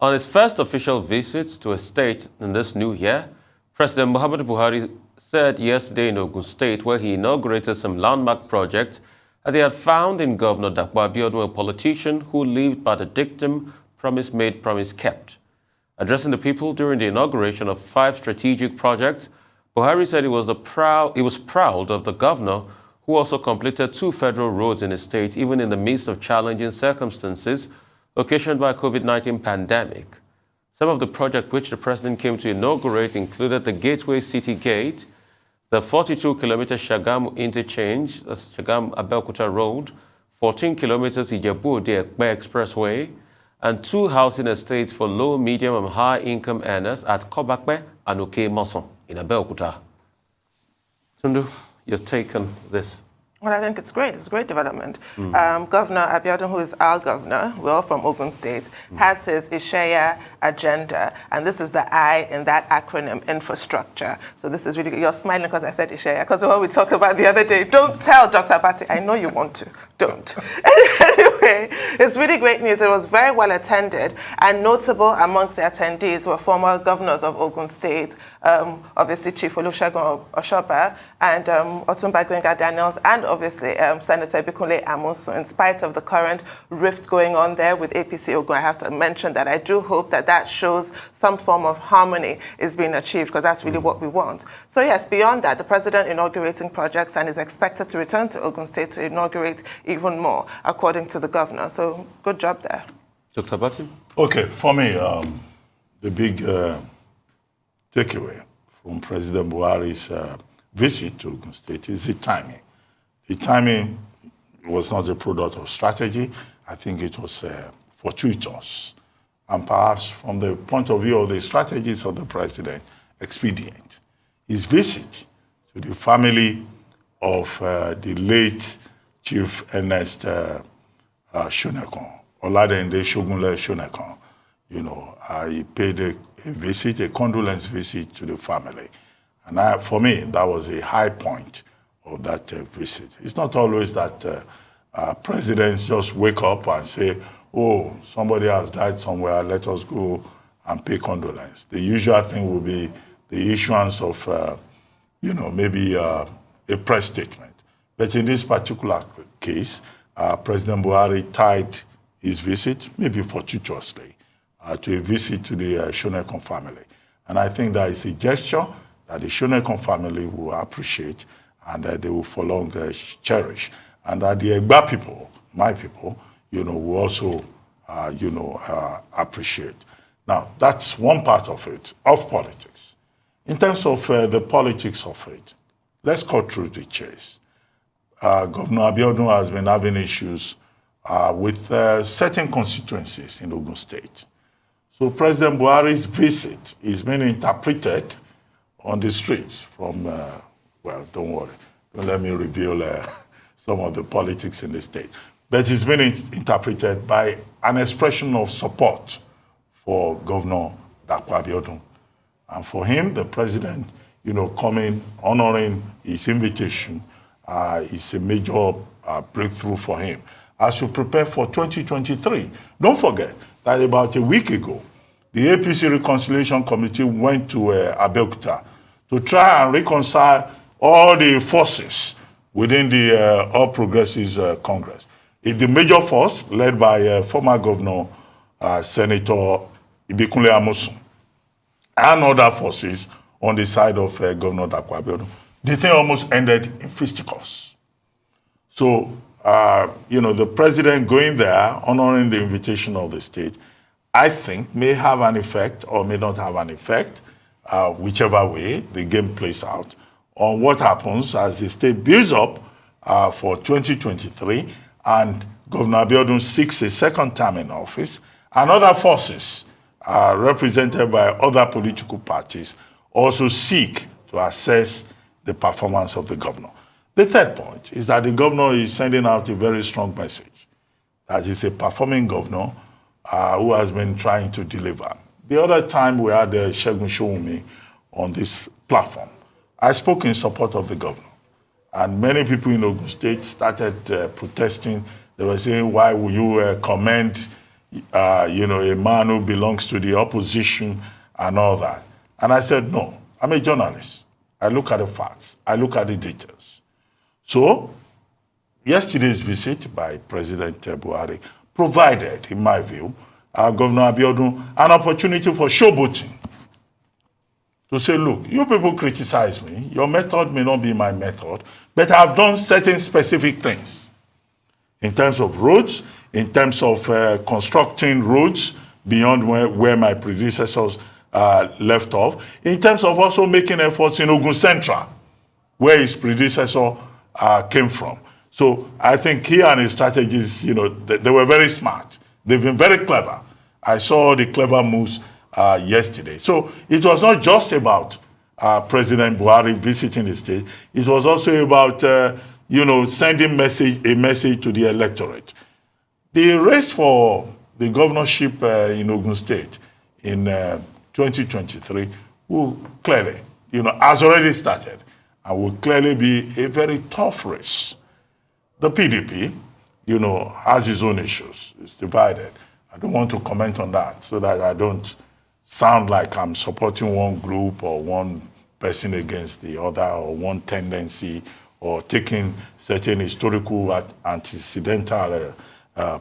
On his first official visit to a state in this new year, President Muhammadu Buhari said yesterday in Ogun State, where he inaugurated some landmark projects, that he had found in Governor Abiodun a politician who lived by the dictum, promise made, promise kept. Addressing the people during the inauguration of 5 strategic projects, Buhari said he was proud of the governor, who also completed 2 federal roads in his state, even in the midst of challenging circumstances occasioned by COVID-19 pandemic. Some of the projects which the president came to inaugurate included the Gateway City Gate, the 42-kilometer Shagamu interchange, that's Shagamu-Abeokuta Road, 14 kilometers Ijebu-Ode-Ekpe Expressway, and 2 housing estates for low, medium, and high-income earners at Kobakpe and Oke-Moson in Abeokuta. Tundu, your take on this? Well, I think it's great. It's a great development. Governor Abiodun, who is our governor, we're all from Ogun State, has his Ishaya agenda, and this is the I in that acronym, infrastructure. So this is really good. You're smiling because I said Ishaya, because what we talked about the other day. Don't tell Dr. Abati. I know you want to. Don't. Anyway, it's really great news. It was very well attended, and notable amongst the attendees were former governors of Ogun State, obviously Chief Olusegun Oshoba, and Otumba Gbenga Daniels, and obviously Senator Ibikunle Amosun. In spite of the current rift going on there with APC Ogun, I have to mention that I do hope that that shows some form of harmony is being achieved, because that's really what we want. So yes, beyond that, the president inaugurating projects and is expected to return to Ogun State to inaugurate even more, according to the governor. So good job there. Dr. Batim? Okay, for me, the big takeaway from President Buhari's visit to Ogun State is the timing. The timing was not a product of strategy. I think it was fortuitous. And perhaps from the point of view of the strategies of the president, expedient. His visit to the family of the late Chief Ernest Shonekon, Oladende Shogunle Shonekon, he paid a visit, a condolence visit to the family. And for me, that was a high point of that visit. It's not always that presidents just wake up and say, oh, somebody has died somewhere, let us go and pay condolence. The usual thing will be the issuance of, maybe a press statement. But in this particular case, President Buhari tied his visit, maybe fortuitously, to a visit to the Shonekon family. And I think that is a gesture that the Shonekon family will appreciate and that they will for long cherish. And that the Egba people, my people, will also, appreciate. Now, that's one part of it, of politics. In terms of the politics of it, let's cut through the chase. Governor Abiodun has been having issues with certain constituencies in Ogun State. So President Buhari's visit is being interpreted on the streets from, well, don't worry, don't let me reveal some of the politics in the state. But it's been interpreted by an expression of support for Governor Abiodun. And for him, the president, coming, honoring his invitation, is a major breakthrough for him. As we prepare for 2023, don't forget that about a week ago, the APC Reconciliation Committee went to Abeokuta to try and reconcile all the forces within the All Progressives Congress. The major force, led by former Governor Senator Ibikunle Amosun, and other forces on the side of Governor Abiodun. The thing almost ended in fisticuffs. So, the president going there, honoring the invitation of the state, I think may have an effect or may not have an effect, whichever way the game plays out, on what happens as the state builds up for 2023 and Governor Abiodun seeks a second term in office, and other forces represented by other political parties also seek to assess the performance of the governor. The third point is that the governor is sending out a very strong message that he's a performing governor who has been trying to deliver. The other time we had Segun Showunmi on this platform, I spoke in support of the governor. And many people in Ogun State started protesting. They were saying, why will you commend, you know, a man who belongs to the opposition and all that. And I said, no, I'm a journalist. I look at the facts. I look at the details. So yesterday's visit by President Buhari provided, in my view, Governor Abiodun an opportunity for showboating. To say, look, you people criticize me. Your method may not be my method, but I've done certain specific things in terms of roads, in terms of constructing roads beyond where my predecessors left off, in terms of also making efforts in Ogun Central, where his predecessor came from. So I think he and his strategists, you know, they were very smart. They've been very clever. I saw the clever moves yesterday. So it was not just about President Buhari visiting the state. It was also about, you know, sending a message to the electorate. The race for the governorship in Ogun State in 2023 will clearly, you know, has already started and will clearly be a very tough race. The PDP, you know, has its own issues. It's divided. I don't want to comment on that so that I don't sound like I'm supporting one group or one person against the other or one tendency or taking certain historical antecedental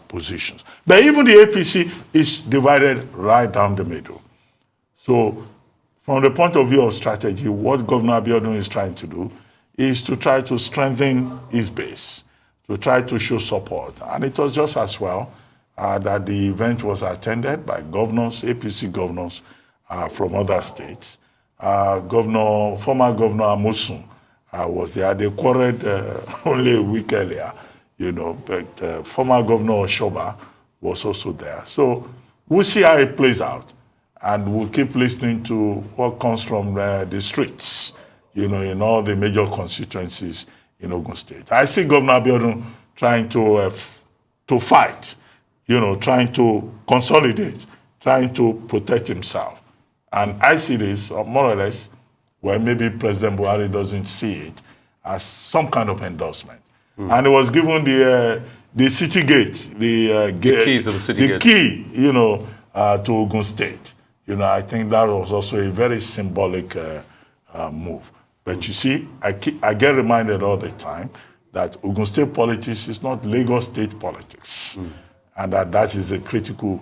positions. But even the APC is divided right down the middle. So from the point of view of strategy, what Governor Abiodun is trying to do is to try to strengthen his base, to try to show support. And it was just as well that the event was attended by governors, APC governors from other states. Former Governor Amosun was there. They quarreled only a week earlier, you know, but former Governor Oshoba was also there. So we'll see how it plays out. And we'll keep listening to what comes from the streets, you know, in all the major constituencies in Ogun State. I see Governor Abiodun trying to fight, you know, trying to consolidate, trying to protect himself. And I see this, more or less, where maybe President Buhari doesn't see it, as some kind of endorsement. And it was given the city gate, the keys of the city gate. Key, you know, to Ogun State. You know, I think that was also a very symbolic move. But you see, I get reminded all the time that Ogun State politics is not Lagos State politics. And that is a critical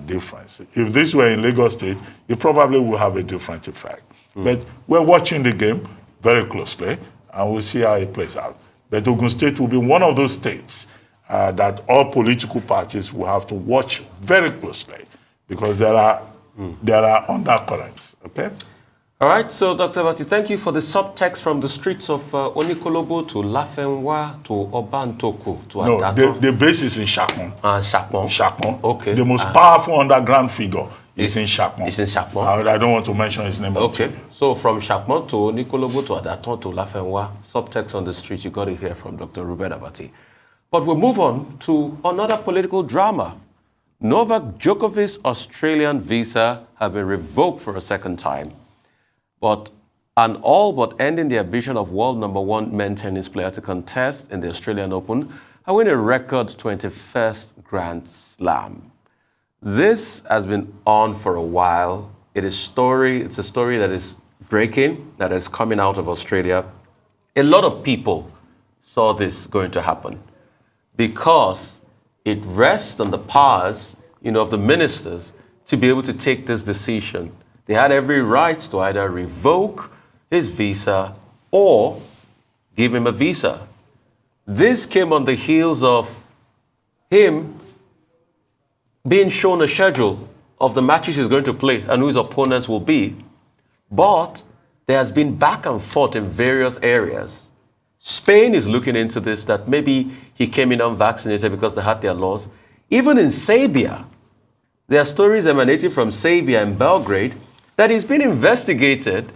difference. If this were in Lagos State, it probably would have a different effect. But we're watching the game very closely, and we'll see how it plays out. But Ogun State will be one of those states that all political parties will have to watch very closely, because there are undercurrents, okay? All right, so Dr. Bati, thank you for the subtext from the streets of Onikolobo to Lafenwa to Obantoko to Adato. No, the base is in Shakmon. Shakmon. Shakmon. Okay. The most powerful underground figure is in Shakmon. It's in Shakmon. I don't want to mention his name. Okay, so from Shakmon to Onikolobo to Adato to Lafenwa, subtext on the streets, you got it here from Dr. Ruben Abati. But we'll move on to another political drama. Novak Djokovic's Australian visa has been revoked for a second time, but all but ending the ambition of world #1 men tennis player to contest in the Australian Open and win a record 21st Grand Slam. This has been on for a while. It's a story that is breaking, that is coming out of Australia. A lot of people saw this going to happen because it rests on the powers, you know, of the ministers to be able to take this decision. They had every right to either revoke his visa or give him a visa. This came on the heels of him being shown a schedule of the matches he's going to play and who his opponents will be. But there has been back and forth in various areas. Spain is looking into this, that maybe he came in unvaccinated because they had their laws. Even in Serbia, there are stories emanating from Serbia and Belgrade that he's been investigated,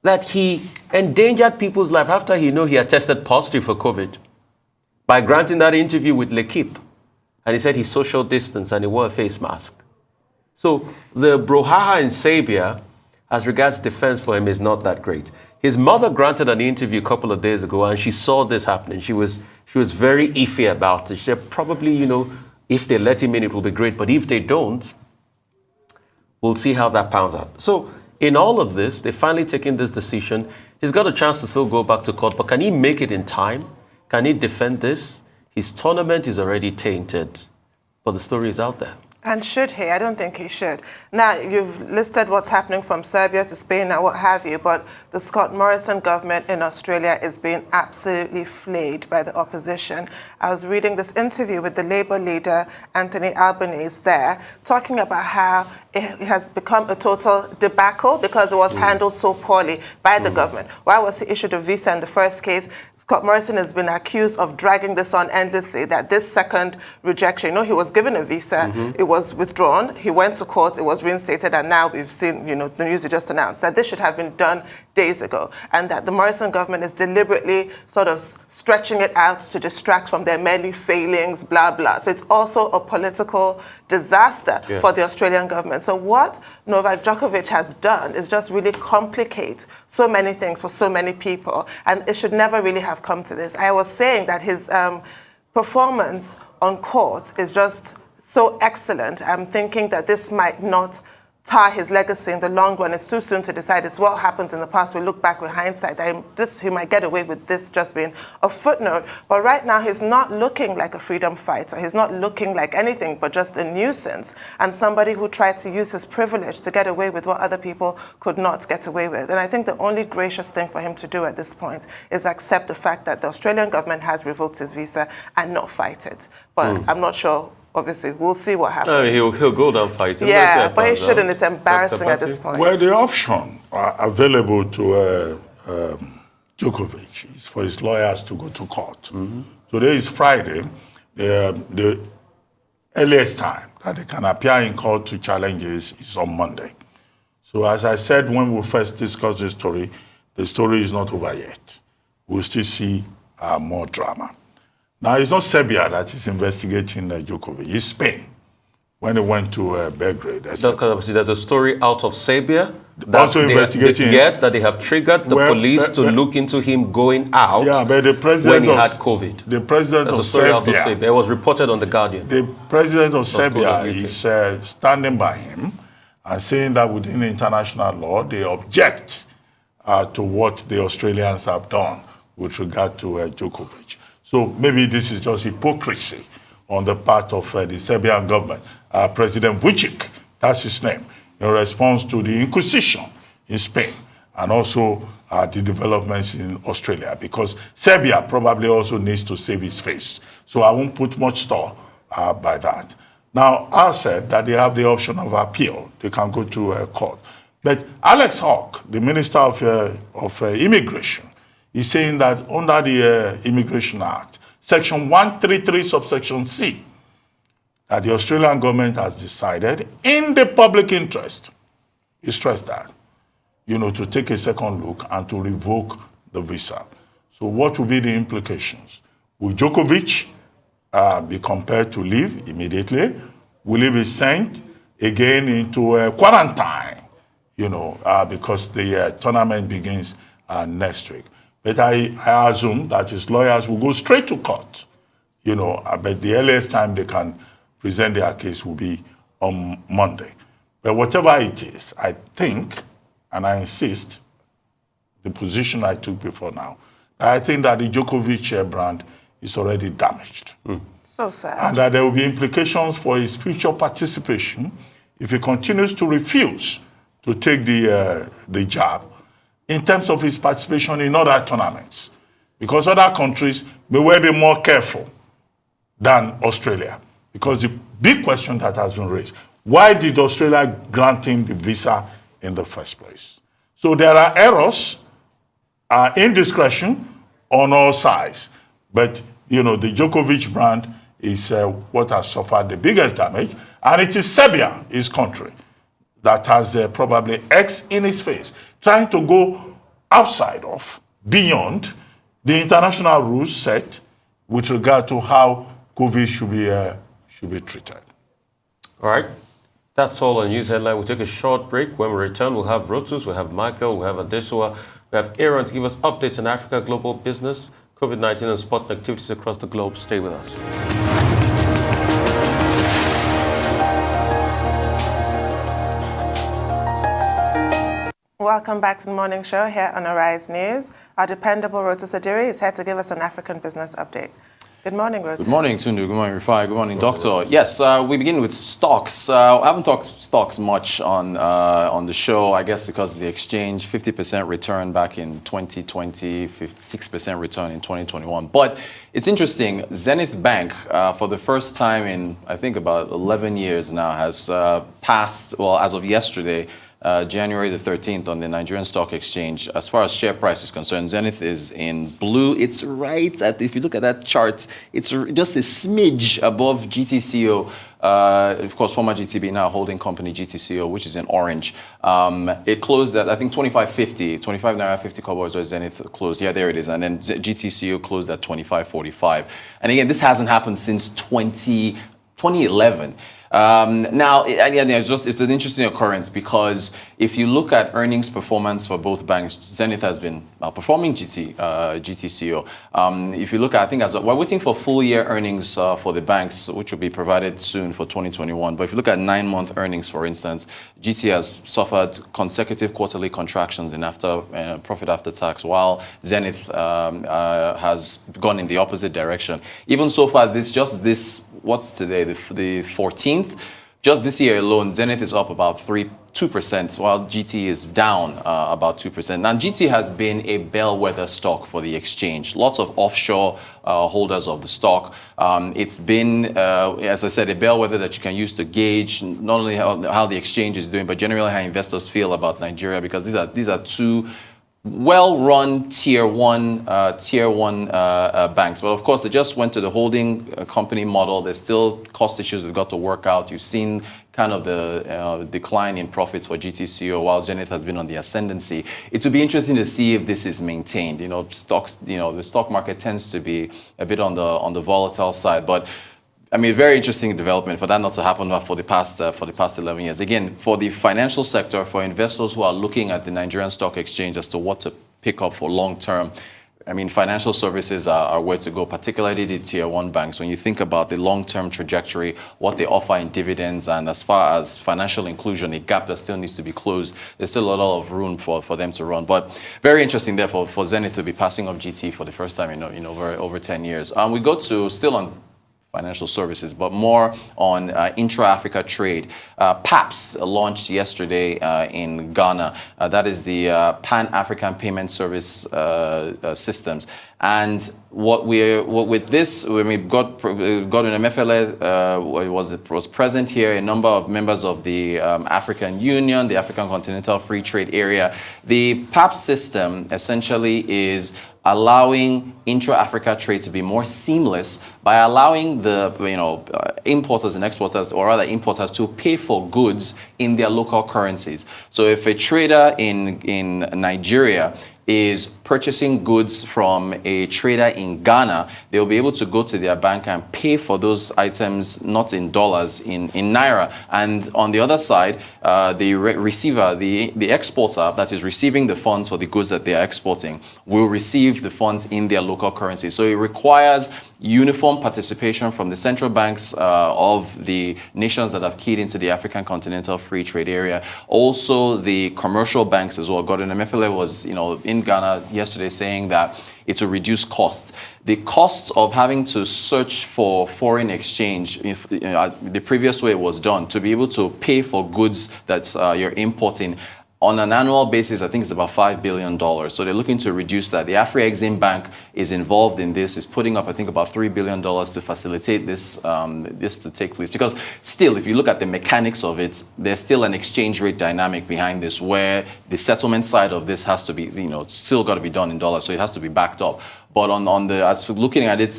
that he endangered people's life after he had tested positive for COVID by granting that interview with L'Equipe. And he said he social distanced and he wore a face mask. So the brouhaha in Serbia, as regards defense for him, is not that great. His mother granted an interview a couple of days ago, and she saw this happening. She was very iffy about it. She said, probably, If they let him in, it will be great. But if they don't, we'll see how that pans out. So in all of this, they're finally taking this decision. He's got a chance to still go back to court, but can he make it in time? Can he defend this? His tournament is already tainted, but the story is out there. And should he? I don't think he should. Now, you've listed what's happening from Serbia to Spain and what have you, but the Scott Morrison government in Australia is being absolutely flayed by the opposition. I was reading this interview with the Labour leader, Anthony Albanese, there, talking about how it has become a total debacle because it was handled so poorly by the government. Why was he issued a visa in the first case? Scott Morrison has been accused of dragging this on endlessly, that this second rejection, he was given a visa, it was withdrawn, he went to court, it was reinstated, and now we've seen, the news you just announced, that this should have been done days ago, and that the Morrison government is deliberately sort of stretching it out to distract from their many failings, blah, blah. So it's also a political disaster for the Australian government. So what Novak Djokovic has done is just really complicate so many things for so many people, and it should never really have come to this. I was saying that his performance on court is just so excellent. I'm thinking that this might not tar his legacy in the long run. It's too soon to decide. It's what happens in the past. We look back with hindsight. He might get away with this just being a footnote. But right now, he's not looking like a freedom fighter. He's not looking like anything but just a nuisance and somebody who tried to use his privilege to get away with what other people could not get away with. And I think the only gracious thing for him to do at this point is accept the fact that the Australian government has revoked his visa and not fight it. But I'm not sure. Obviously, we'll see what happens. He'll go down fighting. Yeah, but he shouldn't. It's embarrassing at this point. Well, the option available to Djokovic is for his lawyers to go to court. Today is Friday. The earliest time that they can appear in court to challenge is on Monday. So as I said when we first discussed the story is not over yet. We'll still see more drama. Now, it's not Serbia that is investigating Djokovic. It's Spain. When they went to Belgrade. There's a story out of Serbia. Also investigating. Yes, that they have triggered the police to look into him going out but the president when he had COVID. The president of Serbia. It was reported on The Guardian. The president of Serbia is standing by him and saying that within international law, they object to what the Australians have done with regard to Djokovic. So maybe this is just hypocrisy on the part of the Serbian government. President Vučić, that's his name, in response to the Inquisition in Spain and also the developments in Australia, because Serbia probably also needs to save its face. So I won't put much store by that. Now, I've said that they have the option of appeal. They can go to court. But Alex Hawke, the Minister of Immigration, is saying that under the Immigration Act, Section 133, subsection C, that the Australian government has decided in the public interest, he stressed that, to take a second look and to revoke the visa. So what will be the implications? Will Djokovic be compelled to leave immediately? Will he be sent again into quarantine, because the tournament begins next week? But I assume that his lawyers will go straight to court, but the earliest time they can present their case will be on Monday. But whatever it is, I think, and I insist, the position I took before now, I think that the Djokovic brand is already damaged. So sad. And that there will be implications for his future participation if he continues to refuse to take the jab, in terms of his participation in other tournaments. Because other countries may well be more careful than Australia. Because the big question that has been raised, why did Australia grant him the visa in the first place? So there are errors, indiscretion on all sides. But, the Djokovic brand is what has suffered the biggest damage. And it is Serbia, his country, that has probably X in his face, trying to go outside of, beyond the international rules set with regard to how COVID should be treated. All right. That's all on News Headline. We'll take a short break. When we return, we'll have Rotus, we'll have Michael, we'll have Adesua, we have Aaron to give us updates on Africa, global business, COVID-19 and sport activities across the globe. Stay with us. Welcome back to the morning show here on Arise News. Our dependable Rota Sadiri is here to give us an African business update. Good morning, Rota. Good morning, Tundu. Good morning, Rufai. Good morning, Doctor. Yes, we begin with stocks. I haven't talked stocks much on the show, I guess because the exchange, 50% return back in 2020, 56% return in 2021. But it's interesting, Zenith Bank, for the first time in, I think, about 11 years now, has passed, well, as of yesterday, January the 13th on the Nigerian Stock Exchange. As far as share price is concerned, Zenith is in blue. It's right at, if you look at that chart, it's just a smidge above GTCO. Of course, former GTB, now holding company GTCO, which is in orange. It closed at, I think, 25.50, 25 Naira 50 kobo is where Zenith closed. Yeah, there it is. And then GTCO closed at 25.45. And again, this hasn't happened since 2011. Now, it's an interesting occurrence because if you look at earnings performance for both banks, Zenith has been outperforming GTCO. If you look at, I think we're waiting for full year earnings for the banks, which will be provided soon for 2021. But if you look at 9-month earnings, for instance, GT has suffered consecutive quarterly contractions in profit after tax, while Zenith has gone in the opposite direction. Even so far, what's today, the 14th? Just this year alone, Zenith is up about 2%, while GT is down about 2%. Now, GT has been a bellwether stock for the exchange. Lots of offshore holders of the stock. It's been, as I said, a bellwether that you can use to gauge not only how the exchange is doing, but generally how investors feel about Nigeria, because these are two well-run tier one banks. But of course, they just went to the holding company model. There's still cost issues they've got to work out. You've seen kind of the decline in profits for GTCO, while Zenith has been on the ascendancy. It will be interesting to see if this is maintained. Stocks, the stock market tends to be a bit on the volatile side, but I mean, very interesting development for that not to happen for the past 11 years. Again, for the financial sector, for investors who are looking at the Nigerian Stock Exchange as to what to pick up for long term, I mean, financial services are where to go, particularly the tier one banks. When you think about the long-term trajectory, what they offer in dividends, and as far as financial inclusion, a gap that still needs to be closed, there's still a lot of room for them to run. But very interesting, therefore, for Zenith to be passing up GT for the first time in over 10 years. We go to still on financial services, but more on intra-Africa trade. PAPS launched yesterday in Ghana. That is the Pan-African Payment Service Systems. And with this, when we got an MFLA, was present here, a number of members of the African Union, the African Continental Free Trade Area. The PAPS system essentially is allowing intra-Africa trade to be more seamless by allowing the importers and exporters, or rather importers, to pay for goods in their local currencies. So if a trader in Nigeria is purchasing goods from a trader in Ghana, they'll be able to go to their bank and pay for those items not in dollars, in naira. And on the other side, the receiver, the exporter that is receiving the funds for the goods that they are exporting, will receive the funds in their local currency. So it requires uniform participation from the central banks of the nations that have keyed into the African Continental Free Trade Area. Also, the commercial banks as well. Gordon Emefiele was, in Ghana yesterday saying that it will reduce costs. The costs of having to search for foreign exchange, the previous way it was done, to be able to pay for goods that you're importing, on an annual basis, I think it's about $5 billion. So they're looking to reduce that. The Afri-Exim Bank is involved in this, is putting up, I think, about $3 billion to facilitate this to take place. Because still, if you look at the mechanics of it, there's still an exchange rate dynamic behind this, where the settlement side of this has to be, still got to be done in dollars, so it has to be backed up. But as looking at it,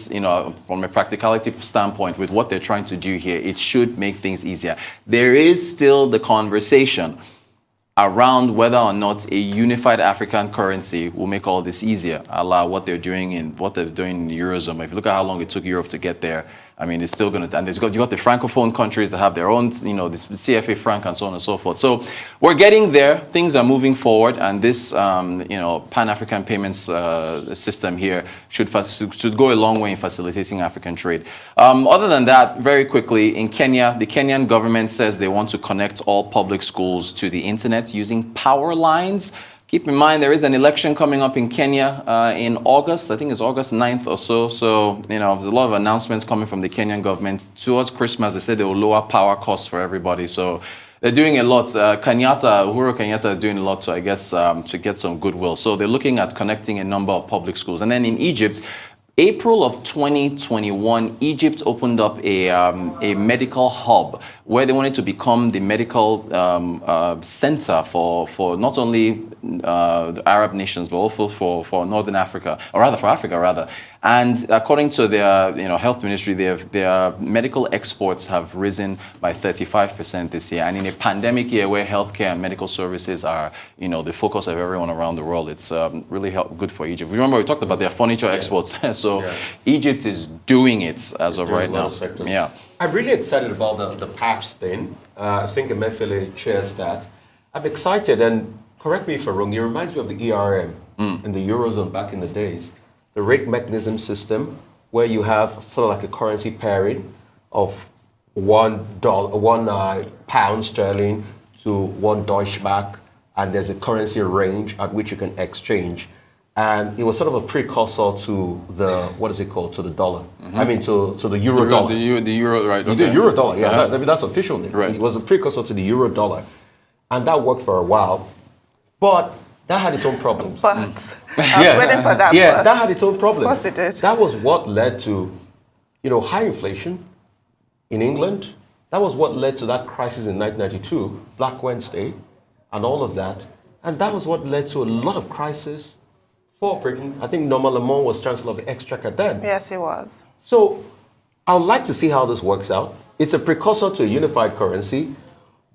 from a practicality standpoint, with what they're trying to do here, it should make things easier. There is still the conversation around whether or not a unified African currency will make all this easier, a la what they're doing in the Eurozone. If you look at how long it took Europe to get there, I mean, it's still going to, and you got the Francophone countries that have their own, you know, this CFA franc and so on and so forth. So we're getting there. Things are moving forward, and this, you know, Pan-African payments system here should go a long way in facilitating African trade. Other than that, very quickly, in Kenya, the Kenyan government says they want to connect all public schools to the internet using power lines. Keep in mind, there is an election coming up in Kenya in August. I think it's August 9th or so. So, you know, there's a lot of announcements coming from the Kenyan government. Towards Christmas, they said they will lower power costs for everybody. So they're doing a lot. Uhuru Kenyatta is doing a lot to, I guess, to get some goodwill. So they're looking at connecting a number of public schools. And then in Egypt, April of 2021, Egypt opened up a medical hub where they wanted to become the medical center for not only the Arab nations, but also for Northern Africa, or rather for Africa, rather. And according to their health ministry, their medical exports have risen by 35% this year. And in a pandemic year where healthcare and medical services are, you know, the focus of everyone around the world, it's really good for Egypt. Remember, we talked about their furniture exports. So Egypt is doing it as of right now. Yeah. I'm really excited about the PAPS thing. I think Emefiele chairs that. I'm excited, and correct me if I'm wrong, it reminds me of the ERM in the Eurozone back in the days. The rate mechanism system, where you have sort of like a currency pairing of £1 pound sterling to $1 Deutschmark, and there's a currency range at which you can exchange. And it was sort of a precursor to the, what is it called, to the dollar. I mean, to the euro dollar. The euro, right. Okay. The euro dollar, yeah. I mean, that's official. Right. It was a precursor to the euro dollar. And that worked for a while. But that had its own problems. But I was waiting for that. Yeah, that had its own problems. Of course it did. That was what led to, you know, high inflation in England. That was what led to that crisis in 1992, Black Wednesday, and all of that. And that was what led to a lot of crisis for Britain. I think Norman Lamont was Chancellor of the Exchequer then. Yes, he was. So I would like to see how this works out. It's a precursor to a unified currency,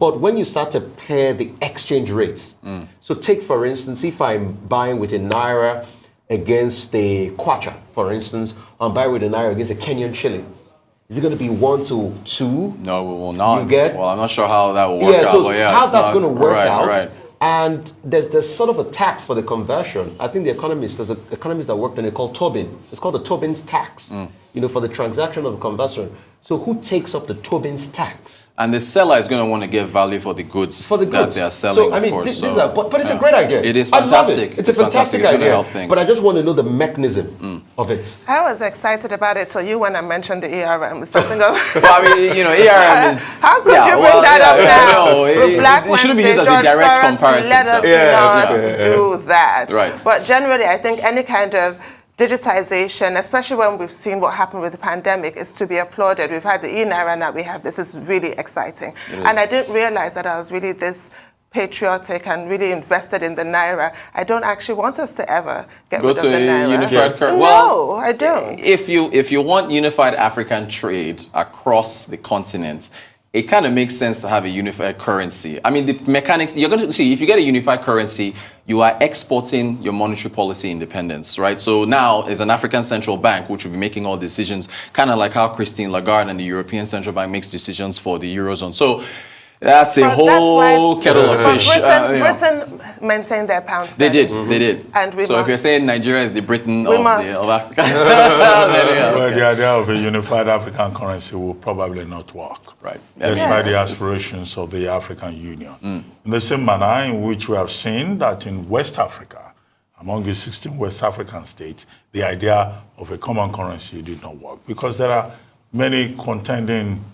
but when you start to pair the exchange rates, so take, for instance, if I'm buying with a Naira against a Kwacha, for instance, I'm buying with a Naira against a Kenyan shilling. Is it going to be 1 to 2? No, it will not. You get? Well, I'm not sure how that will work out. So but yeah, how that's going to work out. Right. And there's sort of a tax for the conversion. I think there's an economist that worked on it called Tobin. It's called the Tobin's tax, you know, for the transaction of the conversion. So who takes up the Tobin's tax? And the seller is going to want to get value for the goods, that they are selling. So I mean, but it's a great idea. It is fantastic. I love it. It's a fantastic idea. Help things. But I just want to know the mechanism of it. I was excited about it. So you, when I mentioned the ERM, something of. Well, I mean, you know, ERM is. How could you bring that up now? No, it shouldn't be used as a direct comparison. Let us not do that. Right. But generally, I think any kind of digitization, especially when we've seen what happened with the pandemic, is to be applauded. We've had the e-Naira, now we have this. Is really exciting. And I didn't realize that I was really this patriotic and really invested in the Naira. I don't actually want us to ever get rid of the Naira. Go to unified currency. No, I don't. If you want unified African trade across the continent, it kind of makes sense to have a unified currency. I mean, the mechanics, you're going to see, if you get a unified currency, you are exporting your monetary policy independence, right? So now, as an African central bank, which will be making all decisions, kind of like how Christine Lagarde and the European Central Bank makes decisions for the Eurozone. So that's a whole kettle of fish. Britain maintained their pound sterling. They did. And we if you're saying Nigeria is the Britain of Africa, well, the idea of a unified African currency will probably not work. Right. Despite the aspirations of the African Union. In the same manner in which we have seen that in West Africa, among the 16 West African states, the idea of a common currency did not work because there are many contending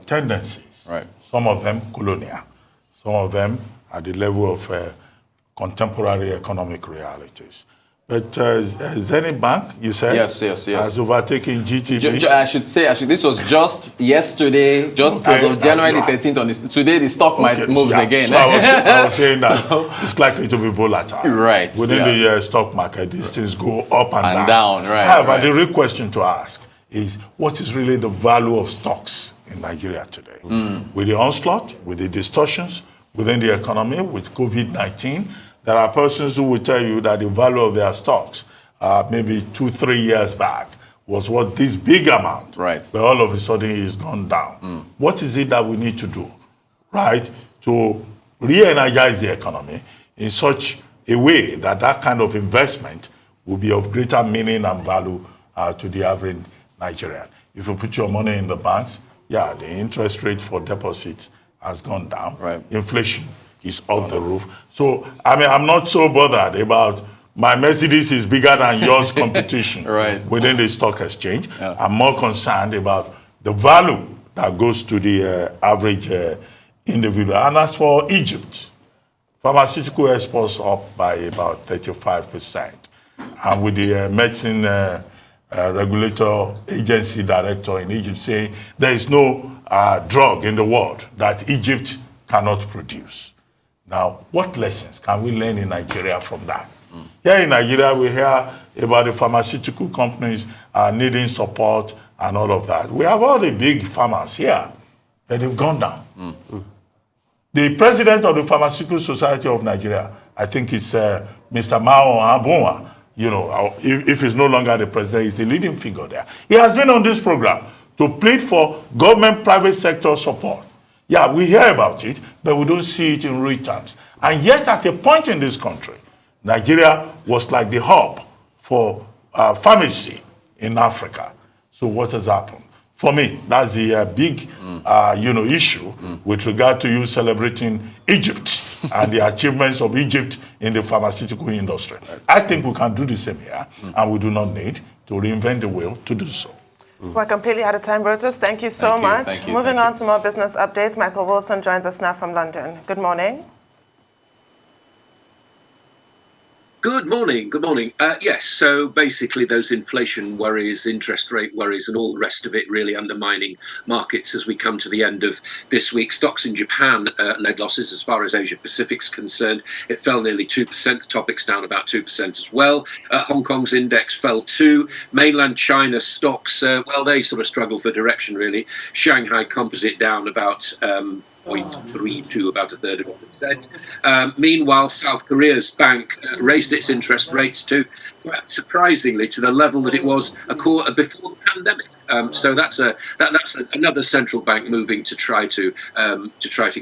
tendencies. Right. Some of them colonial, some of them at the level of contemporary economic realities. But Zenith Bank, you said, yes, has overtaken GTB. I should say, this was just yesterday, as of January 13th. Today, the stock might move again. So I was saying that it's likely to be volatile. Right. Within the stock market, these things go up and down. Right. However, the real question to ask is, what is really the value of stocks in Nigeria today? With the onslaught, with the distortions within the economy, with COVID-19, there are persons who will tell you that the value of their stocks maybe 2-3 years back was what this big amount. Right. But all of a sudden it's gone down. What is it that we need to do, right, to re-energize the economy in such a way that that kind of investment will be of greater meaning and value to the average Nigerian? If you put your money in the banks, yeah, the interest rate for deposits has gone down. Right. Inflation is off the roof. So, I mean, I'm not so bothered about my Mercedes is bigger than yours competition Right. within the stock exchange. Yeah. I'm more concerned about the value that goes to the average individual. And as for Egypt, pharmaceutical exports up by about 35%. And with the medicine regulator agency director in Egypt saying there is no drug in the world that Egypt cannot produce. Now, what lessons can we learn in Nigeria from that? Here in Nigeria, we hear about the pharmaceutical companies needing support and all of that. We have all the big pharmas here, but they've gone down. The president of the Pharmaceutical Society of Nigeria, I think it's Mr. Mao Abunwa, you know, if he's no longer the president, he's the leading figure there. He has been on this program to plead for government-private sector support. Yeah, we hear about it, but we don't see it in real terms. And yet, at a point in this country, Nigeria was like the hub for pharmacy in Africa. So what has happened? For me, that's the big issue with regard to you celebrating Egypt and the achievements of Egypt in the pharmaceutical industry. I think we can do the same here, and we do not need to reinvent the wheel to do so. We're completely out of time, Brotus. Thank you so much. Thank you. Moving on to more business updates, Michael Wilson joins us now from London. Good morning. Good morning. Good morning. Yes, so basically those inflation worries, interest rate worries, and all the rest of it really undermining markets as we come to the end of this week. Stocks in Japan led losses as far as Asia Pacific's concerned. It fell nearly 2%. The topic's down about 2% as well. Hong Kong's index fell too. Mainland China stocks, well, they sort of struggle for direction really. Shanghai Composite down about 0.32, about a third of a percent. Meanwhile, South Korea's bank raised its interest rates to, surprisingly, to the level that it was a quarter before the pandemic. So that's another central bank moving to try to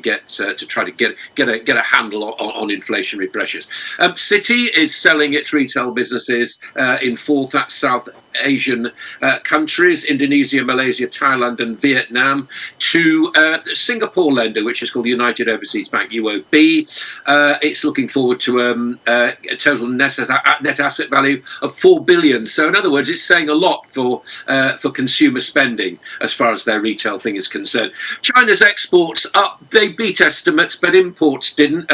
get a handle on inflationary pressures. Citi is selling its retail businesses in four South Asian countries: Indonesia, Malaysia, Thailand, and Vietnam, to Singapore lender, which is called United Overseas Bank (UOB). It's looking forward to a total net asset value of $4 billion. So, in other words, it's saying a lot for consumer spending as far as their retail thing is concerned. China's exports up; they beat estimates, but imports didn't.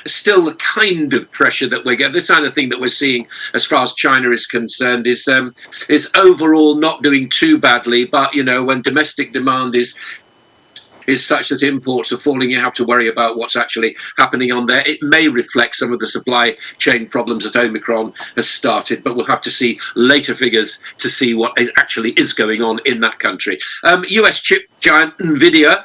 Still, the kind of pressure that we're getting, this kind of thing that we're seeing as far as China is concerned, is overall not doing too badly. But you know, when domestic demand is such that imports are falling, you have to worry about what's actually happening on there. It may reflect some of the supply chain problems that Omicron has started, but we'll have to see later figures to see what actually is going on in that country. US chip giant Nvidia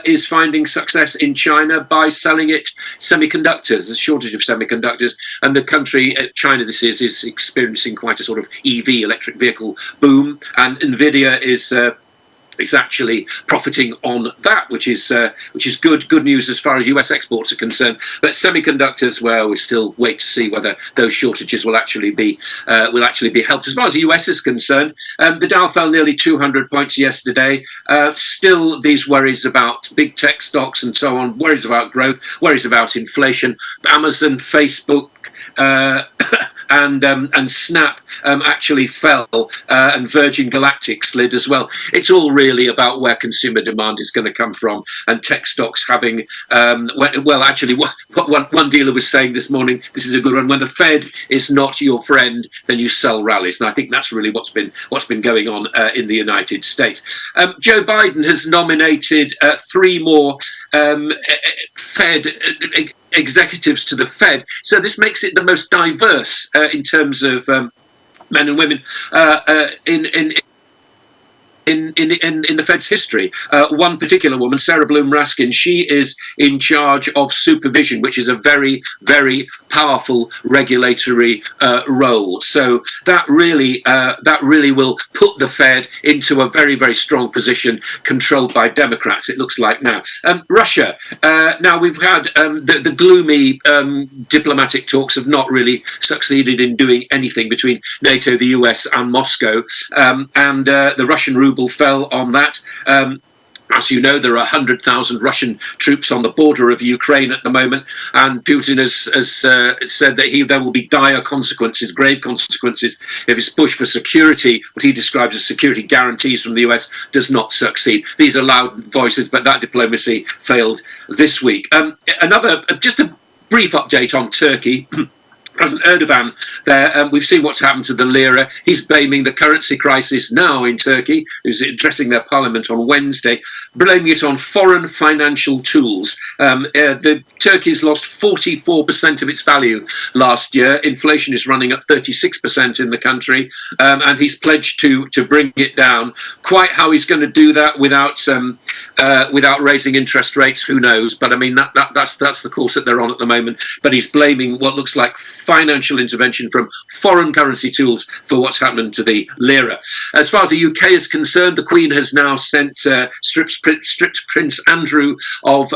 is finding success in China by selling it semiconductors. There's a shortage of semiconductors, and the country, China this is experiencing quite a sort of EV, electric vehicle boom, and Nvidia is actually profiting on that, which is good news as far as US exports are concerned. But semiconductors, well, we still wait to see whether those shortages will actually be helped. As far as the US is concerned, the Dow fell nearly 200 points yesterday. Still, these worries about big tech stocks and so on, worries about growth, worries about inflation. Amazon, Facebook, and Snap actually fell, and Virgin Galactic slid as well. It's all really about where consumer demand is going to come from, and tech stocks having actually, what one dealer was saying this morning, this is a good one: when the Fed is not your friend, then you sell rallies. And I think that's really what's been going on in the United States. Joe Biden has nominated 3 more Fed executives to the Fed, so this makes it the most diverse in terms of men and women in the Fed's history. One particular woman, Sarah Bloom Raskin, she is in charge of supervision, which is a very, very powerful regulatory role. So that really will put the Fed into a very, very strong position, controlled by Democrats, it looks like now. Russia. Now we've had the gloomy diplomatic talks have not really succeeded in doing anything between NATO, the US, and Moscow, and the Russian ruble fell on that. As you know, there are 100,000 Russian troops on the border of Ukraine at the moment, and Putin has said that there will be dire consequences, grave consequences, if his push for security, what he describes as security guarantees from the US, does not succeed. These are loud voices, but that diplomacy failed this week. Just a brief update on Turkey. President Erdogan there, we've seen what's happened to the lira. He's blaming the currency crisis now in Turkey, who's addressing their parliament on Wednesday, blaming it on foreign financial tools. Turkey's lost 44% of its value last year. Inflation is running at 36% in the country, and he's pledged to bring it down. Quite how he's going to do that without raising interest rates, who knows? But I mean, that's the course that they're on at the moment. But he's blaming what looks like financial intervention from foreign currency tools for what's happened to the lira. As far as the UK is concerned, the Queen has now sent stripped Prince Andrew of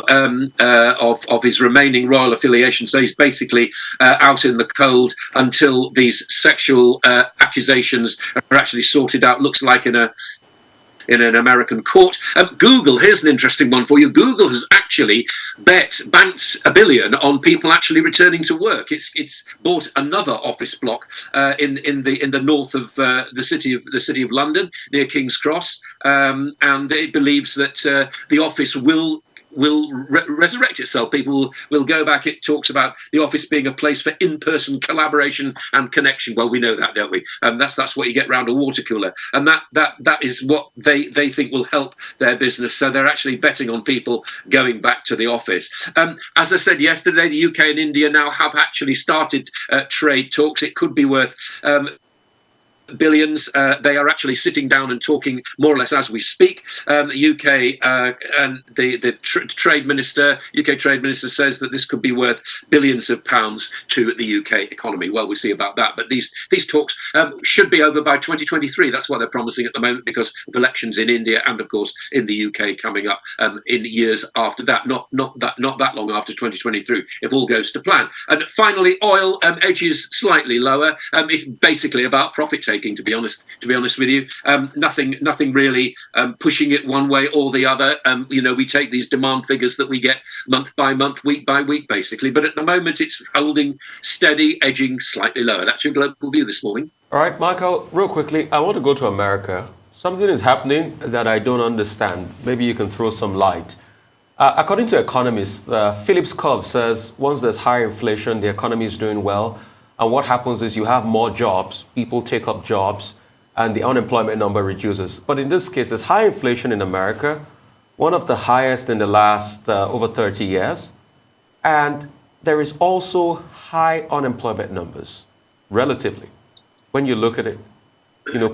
his remaining royal affiliation, so he's basically out in the cold until these sexual accusations are actually sorted out. Looks like in an American court. Google, here's an interesting one for you. Google has actually banked $1 billion on people actually returning to work. It's bought another office block in the north of the city of London, near King's Cross, and it believes that the office will resurrect itself. People will go back. It talks about the office being a place for in-person collaboration and connection. Well, we know that, don't we? That's what you get round a water cooler, and that is what they think will help their business. So they're actually betting on people going back to the office. As I said yesterday, the UK and India now have actually started trade talks. It could be worth billions. They are actually sitting down and talking more or less as we speak. The UK and the trade minister, UK trade minister, says that this could be worth billions of pounds to the UK economy. Well, we'll see about that. But these talks should be over by 2023. That's what they're promising at the moment, because of elections in India and, of course, in the UK coming up in years after that. Not that long after 2023, if all goes to plan. And finally, oil edges slightly lower. It's basically about profit taking. To be honest with you, nothing really pushing it one way or the other. We take these demand figures that we get month by month, week by week, basically. But at the moment, it's holding steady, edging slightly lower. That's your global view this morning. All right, Michael, real quickly, I want to go to America. Something is happening that I don't understand. Maybe you can throw some light. According to economists, Phillips Curve says once there's higher inflation, the economy is doing well. And what happens is you have more jobs, people take up jobs, and the unemployment number reduces. But in this case, there's high inflation in America, one of the highest in the last over 30 years. And there is also high unemployment numbers, relatively, when you look at it,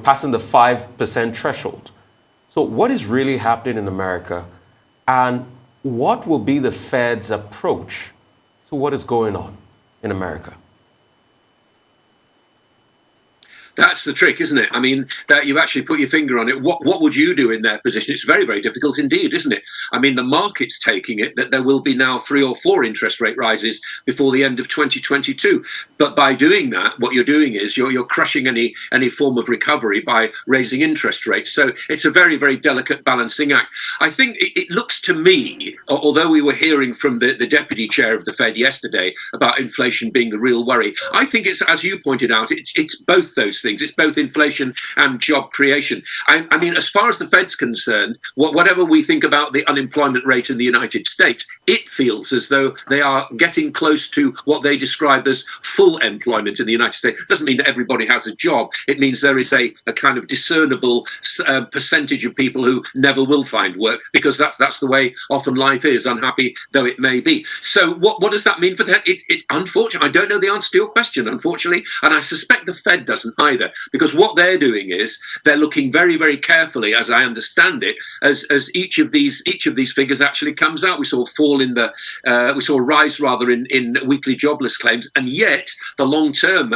passing the 5% threshold. So what is really happening in America? And what will be the Fed's approach to what is going on in America? That's the trick, isn't it? I mean, that you actually put your finger on it. What would you do in their position? It's very, very difficult indeed, isn't it? I mean, the market's taking it that there will be now 3 or 4 interest rate rises before the end of 2022. But by doing that, what you're doing is you're crushing any form of recovery by raising interest rates. So it's a very, very delicate balancing act. I think it looks to me, although we were hearing from the deputy chair of the Fed yesterday about inflation being the real worry, I think it's, as you pointed out, it's both those things. It's both inflation and job creation. I mean, as far as the Fed's concerned, whatever we think about the unemployment rate in the United States, it feels as though they are getting close to what they describe as full employment in the United States. It doesn't mean that everybody has a job. It means there is a kind of discernible percentage of people who never will find work, because that's the way often life is, unhappy though it may be. So what does that mean for that? It's unfortunate. I don't know the answer to your question, unfortunately, and I suspect the Fed doesn't either. either, because what they're doing is they're looking very, very carefully, as I understand it, as each of these figures actually comes out. We saw a fall in we saw a rise rather in weekly jobless claims, and yet the long term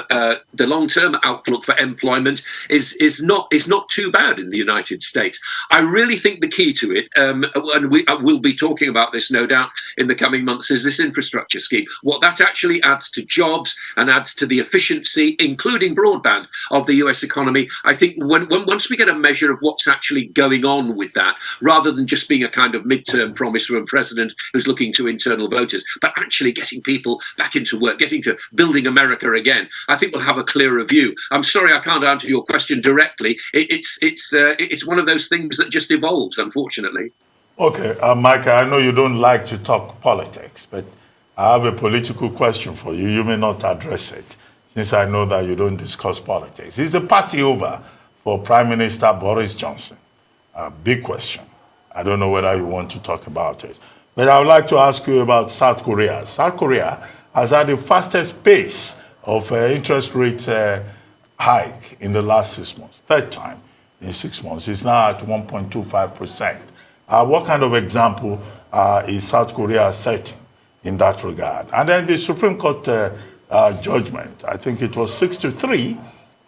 outlook for employment is not too bad in the United States. I really think the key to it, and we'll be talking about this no doubt in the coming months, is this infrastructure scheme. What that actually adds to jobs and adds to the efficiency, including broadband, of the US economy. I think once we get a measure of what's actually going on with that, rather than just being a kind of midterm promise from a president who's looking to internal voters, but actually getting people back into work, getting to building America again, I think we'll have a clearer view. I'm sorry I can't answer your question directly. It's one of those things that just evolves, unfortunately. Okay, Micah, I know you don't like to talk politics, but I have a political question for you. You may not address it, since I know that you don't discuss politics. Is the party over for Prime Minister Boris Johnson? A big question. I don't know whether you want to talk about it. But I would like to ask you about South Korea. South Korea has had the fastest pace of interest rate hike in the last 6 months. Third time in 6 months. It's now at 1.25%. What kind of example is South Korea setting in that regard? And then the Supreme Court judgment, I think it was 6-3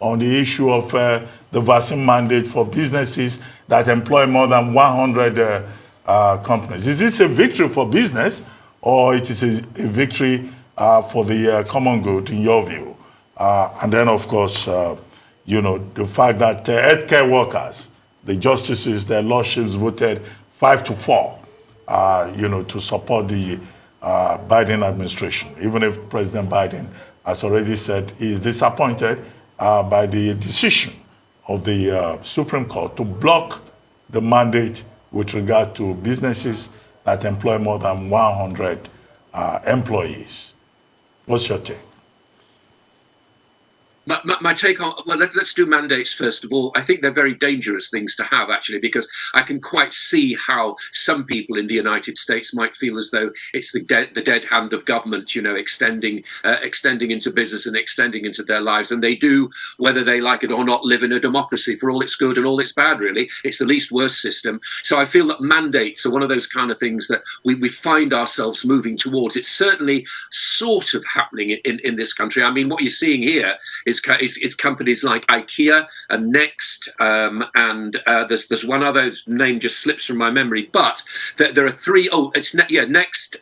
on the issue of the vaccine mandate for businesses that employ more than 100 companies. Is this a victory for business, or it is a victory for the common good, in your view? And then, of course, the fact that healthcare workers, the justices, their lordships voted 5-4, to support the Biden administration, even if President Biden has already said he is disappointed by the decision of the Supreme Court to block the mandate with regard to businesses that employ more than 100 employees. What's your take? My take on, well, let's do mandates first of all. I think they're very dangerous things to have, actually, because I can quite see how some people in the United States might feel as though it's the dead hand of government, extending into business and extending into their lives. And they do, whether they like it or not, live in a democracy for all its good and all its bad, really. It's the least worst system. So I feel that mandates are one of those kind of things that we find ourselves moving towards. It's certainly sort of happening in this country. I mean, what you're seeing here is companies like IKEA and Next, and there's one other name just slips from my memory, but there are three. Oh, it's Next.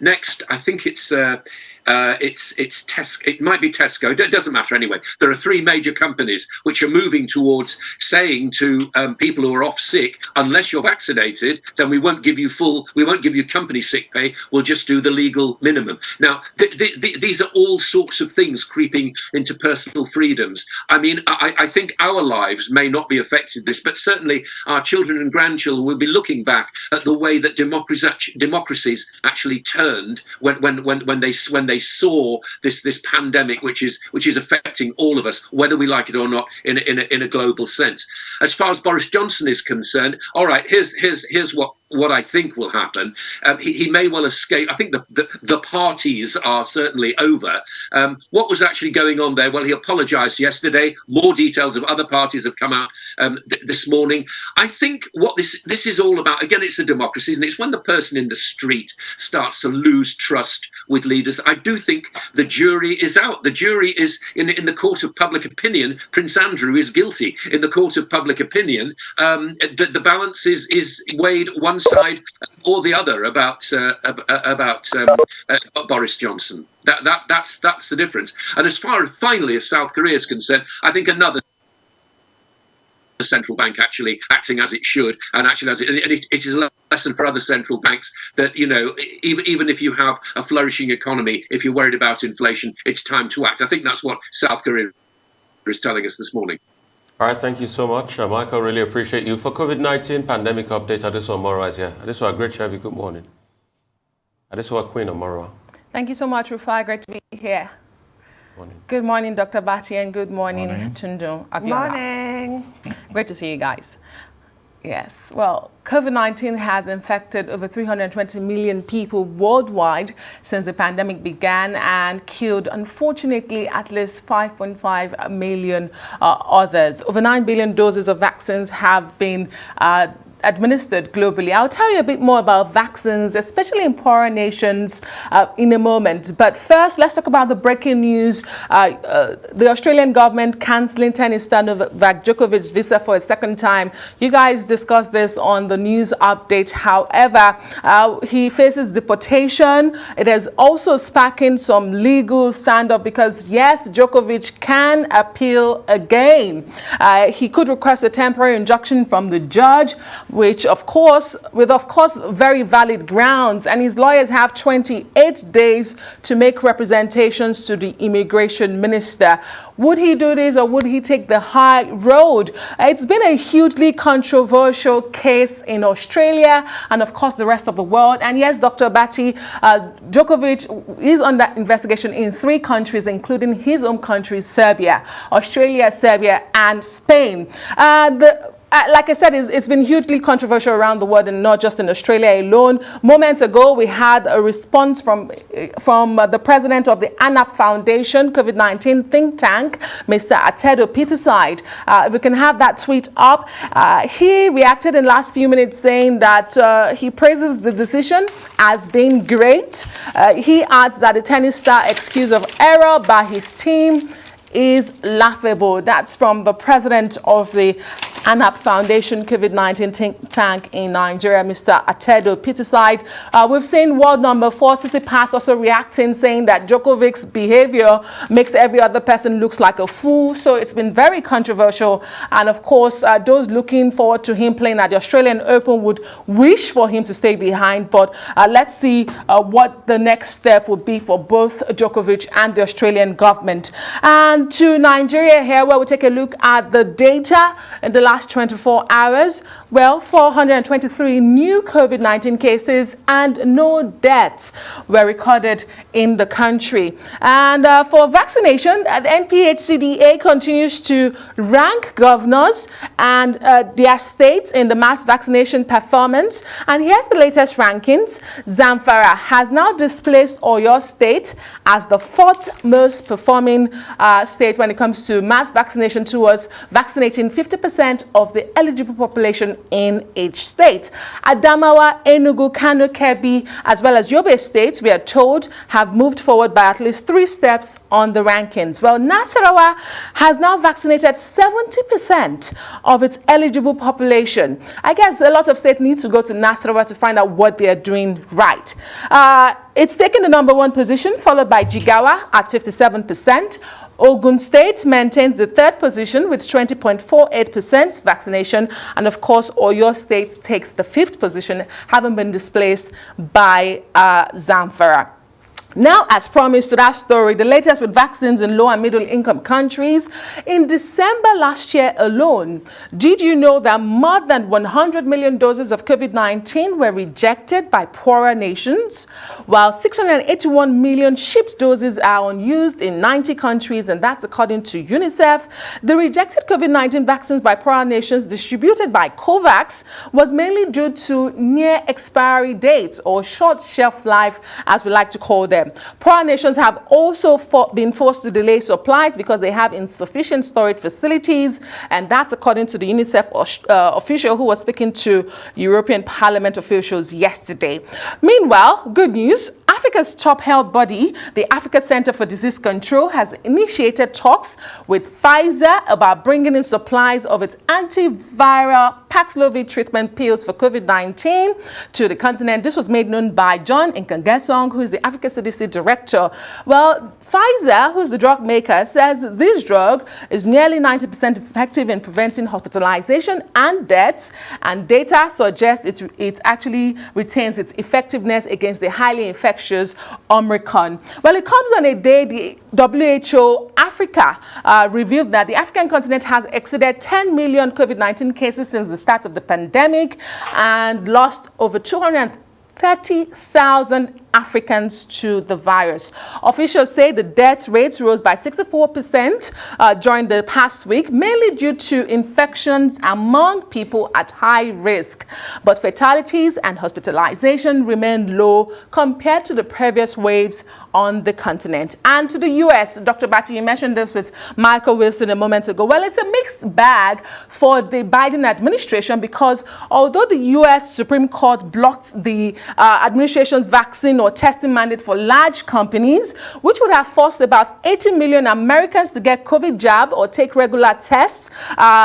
Next, I think it's Tesco. It might be Tesco. It doesn't matter anyway. There are three major companies which are moving towards saying to people who are off sick, unless you're vaccinated, then we won't give you company sick pay. We'll just do the legal minimum. Now, these are all sorts of things creeping into personal freedoms. I mean, I think our lives may not be affected this, but certainly our children and grandchildren will be looking back at the way that democracies actually turned when they saw this pandemic, which is affecting all of us, whether we like it or not, in a global sense. As far as Boris Johnson is concerned, all right, here's what I think will happen. He may well escape. I think the parties are certainly over. What was actually going on there? Well, he apologised yesterday. More details of other parties have come out this morning. I think what this is all about, again, it's a democracy, isn't it? It's when the person in the street starts to lose trust with leaders. I do think the jury is out. The jury is in the court of public opinion. Prince Andrew is guilty. In the court of public opinion, the balance is weighed one side or the other about Boris Johnson. That's the difference. And as far as finally as South Korea is concerned, I think another central bank actually acting as it should, and actually it is a lesson for other central banks that even if you have a flourishing economy, if you're worried about inflation, it's time to act. I think that's what South Korea is telling us this morning. All right, thank you so much, Michael. Really appreciate you. For COVID-19 pandemic update, Adesuwa Omoro is here. Adesuwa, great to have you. Good morning. Adesuwa Queen Omoro. Thank you so much, Rufai. Great to be here. Morning. Good morning, Dr. Bati, and good morning, Tundu Abiola. Morning. Great to see you guys. Yes, well, COVID-19 has infected over 320 million people worldwide since the pandemic began and killed, unfortunately, at least 5.5 million others. Over 9 billion doses of vaccines have been administered globally. I'll tell you a bit more about vaccines, especially in poorer nations, in a moment. But first, let's talk about the breaking news. The Australian government cancelling tennis star Novak Djokovic's visa for a second time. You guys discussed this on the news update. However, he faces deportation. It is also sparking some legal standoff because, yes, Djokovic can appeal again. He could request a temporary injunction from the judge, which of course very valid grounds, and his lawyers have 28 days to make representations to the immigration minister. Would he do this or would he take the high road? It's been a hugely controversial case in Australia and of course the rest of the world. And yes, Dr. Bati, Djokovic is under investigation in 3 countries, including his own country, Serbia, Australia, Serbia, and Spain. Like I said, it's been hugely controversial around the world and not just in Australia alone. Moments ago, we had a response from the president of the ANAP Foundation, COVID-19 think tank, Mr. Atedo Peterside. If we can have that tweet up. He reacted in the last few minutes saying that he praises the decision as being great. He adds that the tennis star excuse of error by his team is laughable. That's from the president of the ANAP Foundation COVID-19 think tank in Nigeria, Mr. Atedo Peterside. We've seen world number 4, Tsitsipas, also reacting, saying that Djokovic's behavior makes every other person looks like a fool. So it's been very controversial. And of course, those looking forward to him playing at the Australian Open would wish for him to stay behind. But let's see what the next step would be for both Djokovic and the Australian government. And to Nigeria here, where we take a look at the data in the last 24 hours. Well, 423 new COVID-19 cases and no deaths were recorded in the country. And for vaccination, the NPHCDA continues to rank governors and their states in the mass vaccination performance. And here's the latest rankings. Zamfara has now displaced Oyo State as the 4th most performing state when it comes to mass vaccination towards vaccinating 50% of the eligible population in each state. Adamawa, Enugu, Kano, Kebbi, as well as Yobe states, we are told, have moved forward by at least 3 steps on the rankings. Well, Nasarawa has now vaccinated 70% of its eligible population. I guess a lot of states need to go to Nasarawa to find out what they are doing right. It's taken the number 1 position, followed by Jigawa at 57%. Ogun State maintains the 3rd position with 20.48% vaccination. And of course, Oyo State takes the 5th position, having been displaced by Zamfara. Now, as promised to that story, the latest with vaccines in low and middle income countries. In December last year alone, did you know that more than 100 million doses of COVID-19 were rejected by poorer nations? While 681 million shipped doses are unused in 90 countries, and that's according to UNICEF. The rejected COVID-19 vaccines by poorer nations distributed by COVAX was mainly due to near expiry dates, or short shelf life, as we like to call them. Poorer nations have also been forced to delay supplies because they have insufficient storage facilities, and that's according to the UNICEF official who was speaking to European Parliament officials yesterday. Meanwhile, good news. Africa's top health body, the Africa Center for Disease Control, has initiated talks with Pfizer about bringing in supplies of its antiviral Paxlovid treatment pills for COVID-19 to the continent. This was made known by John Nkangasong, who is the Africa CDC director. Well, Pfizer, who's the drug maker, says this drug is nearly 90% effective in preventing hospitalization and deaths, and data suggests it actually retains its effectiveness against the highly infectious Omicron. Well, it comes on a day the WHO Africa revealed that the African continent has exceeded 10 million COVID-19 cases since the start of the pandemic and lost over 230,000 Africans to the virus. Officials say the death rates rose by 64% during the past week, mainly due to infections among people at high risk. But fatalities and hospitalization remain low compared to the previous waves on the continent. And to the U.S., Dr. Batty, you mentioned this with Michael Wilson a moment ago. Well, it's a mixed bag for the Biden administration because although the U.S. Supreme Court blocked the administration's vaccine or testing mandate for large companies, which would have forced about 80 million Americans to get COVID jab or take regular tests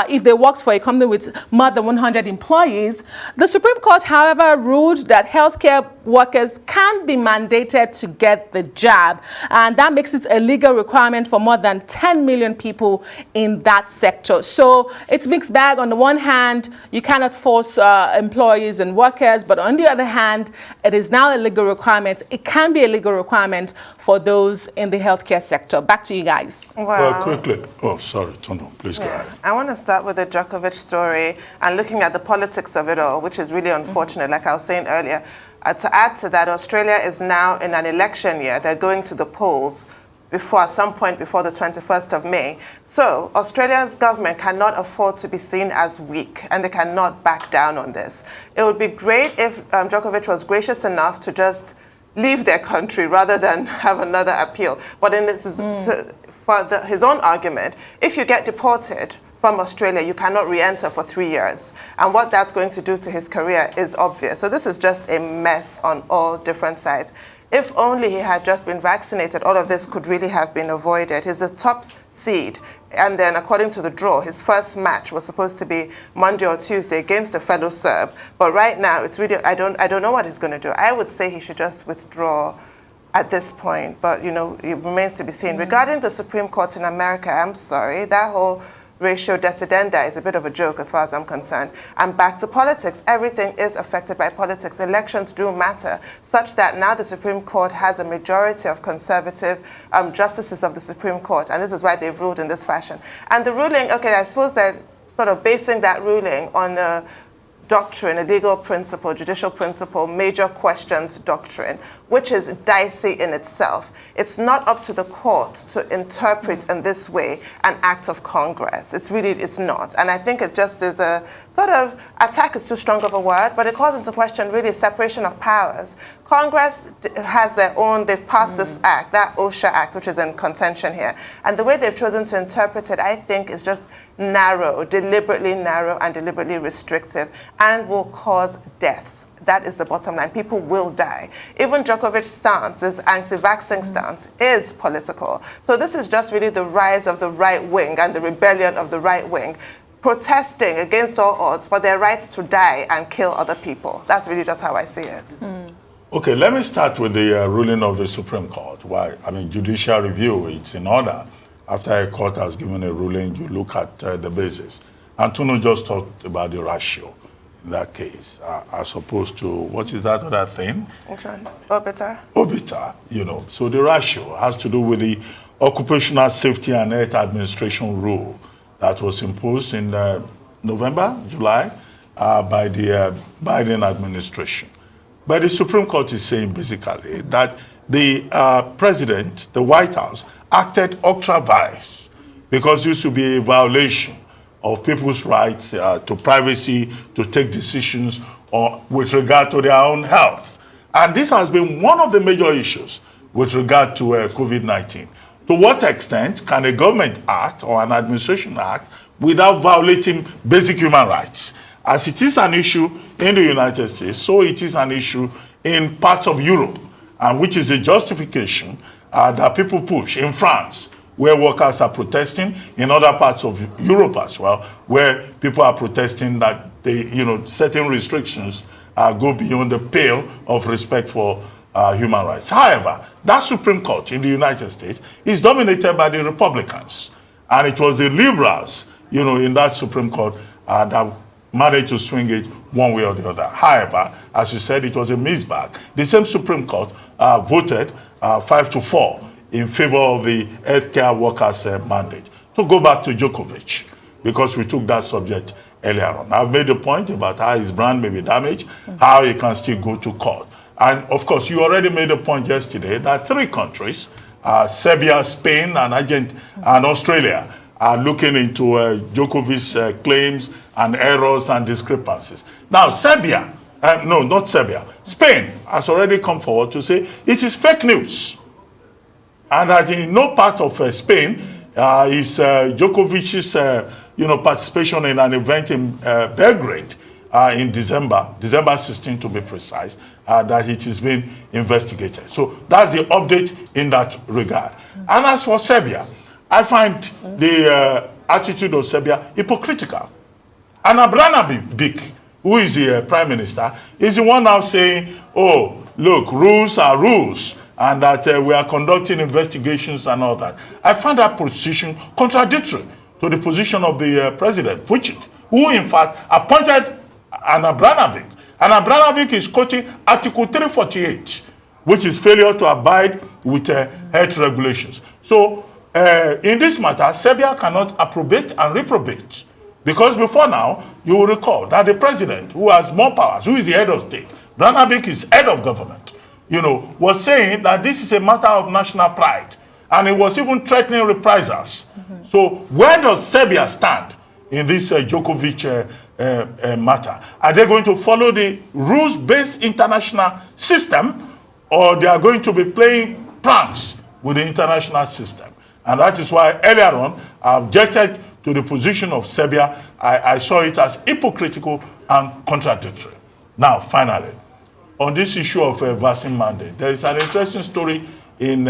if they worked for a company with more than 100 employees, the Supreme Court, however, ruled that healthcare workers can be mandated to get the jab, and that makes it a legal requirement for more than 10 million people in that sector. So it's mixed bag. On the one hand, you cannot force employees and workers, but on the other hand, it is now a legal requirement. It can be a legal requirement for those in the healthcare sector. Back to you guys. Well, quickly. Oh, sorry, Tono, please go ahead. I want to start with the Djokovic story and looking at the politics of it all, which is really unfortunate, like I was saying earlier. To add to that, Australia is now in an election year. They're going to the polls at some point before the 21st of May. So Australia's government cannot afford to be seen as weak, and they cannot back down on this. It would be great if Djokovic was gracious enough to just leave their country rather than have another appeal. But in this his own argument, if you get deported from Australia, you cannot re-enter for 3 years. And what that's going to do to his career is obvious. So this is just a mess on all different sides. If only he had just been vaccinated, all of this could really have been avoided. He's the top seed. And then according to the draw, his first match was supposed to be Monday or Tuesday against a fellow Serb. But right now, it's really, I don't know what he's going to do. I would say he should just withdraw at this point. But, you know, it remains to be seen. Regarding the Supreme Court in America, I'm sorry, that whole ratio decidendi is a bit of a joke as far as I'm concerned. And back to politics, everything is affected by politics. Elections do matter, such that now the Supreme Court has a majority of conservative justices of the Supreme Court, and this is why they've ruled in this fashion. And the ruling, okay, I suppose they're sort of basing that ruling on a doctrine, a legal principle, judicial principle, major questions doctrine, which is dicey in itself. It's not up to the court to interpret in this way an act of Congress. It's not. And I think it just is a sort of, attack is too strong of a word, but it calls into question really separation of powers. Congress has their own, they've passed this act, that OSHA Act, which is in contention here. And the way they've chosen to interpret it, I think, is just narrow, deliberately narrow and deliberately restrictive, and will cause deaths. That is the bottom line. People will die. Even Djokovic's stance, this anti-vaxxing stance, is political. So this is just really the rise of the right wing and the rebellion of the right wing, protesting against all odds for their right to die and kill other people. That's really just how I see it. Okay, let me start with the ruling of the Supreme Court. Why? I mean, judicial review, it's in order. After a court has given a ruling, you look at the basis. Antonio just talked about the ratio in that case, as opposed to, what is that other thing? Which one? Obiter. Obiter, you know. So the ratio has to do with the Occupational Safety and Health Administration rule that was imposed in July, by the Biden administration. But the Supreme Court is saying basically that the president, the White House, acted ultra vires because this would be a violation of people's rights to privacy, to take decisions with regard to their own health. And this has been one of the major issues with regard to COVID-19. To what extent can a government act or an administration act without violating basic human rights? As it is an issue in the United States, so it is an issue in parts of Europe, and which is the justification that people push in France, where workers are protesting, in other parts of Europe as well, where people are protesting that certain restrictions go beyond the pale of respect for human rights. However, that Supreme Court in the United States is dominated by the Republicans, and it was the liberals, in that Supreme Court that managed to swing it one way or the other. However, as you said, it was a mixed bag. The same Supreme Court voted 5-4 in favor of the healthcare workers' mandate. To go back to Djokovic, because we took that subject earlier on. I've made a point about how his brand may be damaged, how he can still go to court. And of course, you already made a point yesterday that 3 countries, Serbia, Spain, and Australia, are looking into Djokovic's claims and errors and discrepancies. Now, Serbia, no, not Serbia, Spain has already come forward to say it is fake news. And that in no part of Spain is Djokovic's participation in an event in Belgrade in December 16 to be precise, that it is being investigated. So that's the update in that regard. And as for Serbia, I find the attitude of Serbia hypocritical. And Abranovic, who is the prime minister, is the one now saying, oh, look, rules are rules, and that we are conducting investigations and all that. I find that position contradictory to the position of the president, Putin, who in fact appointed an Abranovic. And Abranovic is quoting Article 348, which is failure to abide with health regulations. So in this matter, Serbia cannot approbate and reprobate. Because before now, you will recall that the president, who has more powers, who is the head of state, Abranovic is head of government, was saying that this is a matter of national pride. And he was even threatening reprisals. So where does Serbia stand in this Djokovic matter? Are they going to follow the rules-based international system, or they are going to be playing pranks with the international system? And that is why earlier on I objected to the position of Serbia. I saw it as hypocritical and contradictory. Now, finally, on this issue of vaccine mandate, there is an interesting story in,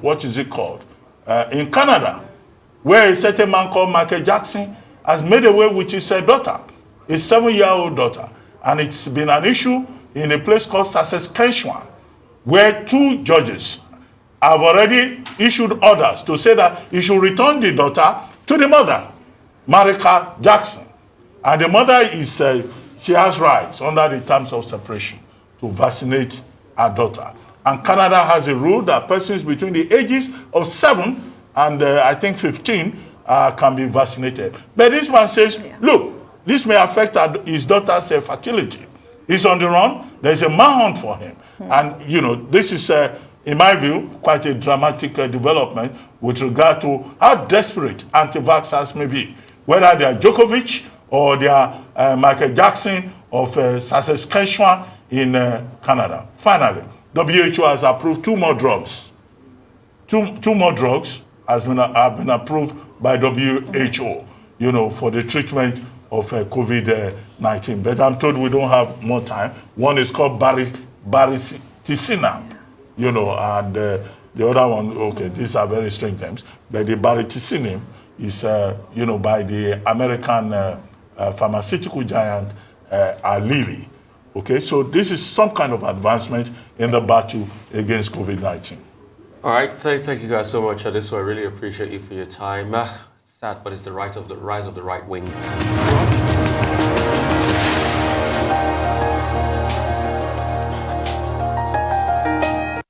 what is it called? In Canada, where a certain man called Michael Jackson has made away with his daughter, a 7-year-old daughter. And it's been an issue in a place called Saskatchewan, where 2 judges have already issued orders to say that he should return the daughter to the mother, Marika Jackson. And the mother is, she has rights under the terms of separation to vaccinate her daughter. And Canada has a rule that persons between the ages of 7 and I think 15 can be vaccinated. But this man says, look, this may affect his daughter's fertility. He's on the run. There's a manhunt for him. And, this is, in my view, quite a dramatic development with regard to how desperate anti-vaxxers may be, whether they are Djokovic or they are Michael Jackson of Saskatchewan in Canada. Finally, WHO has approved 2 more drugs. Two more drugs have been approved by WHO, for the treatment of COVID-19. But I'm told we don't have more time. One is called baricitinib, and the other one, okay, these are very strange names. But the baricitinib is, by the American pharmaceutical giant Lilly. Okay, so this is some kind of advancement in the battle against COVID-19. All right, thank you guys so much, Adesso. I really appreciate you for your time. Sad, but it's the rise of the right wing.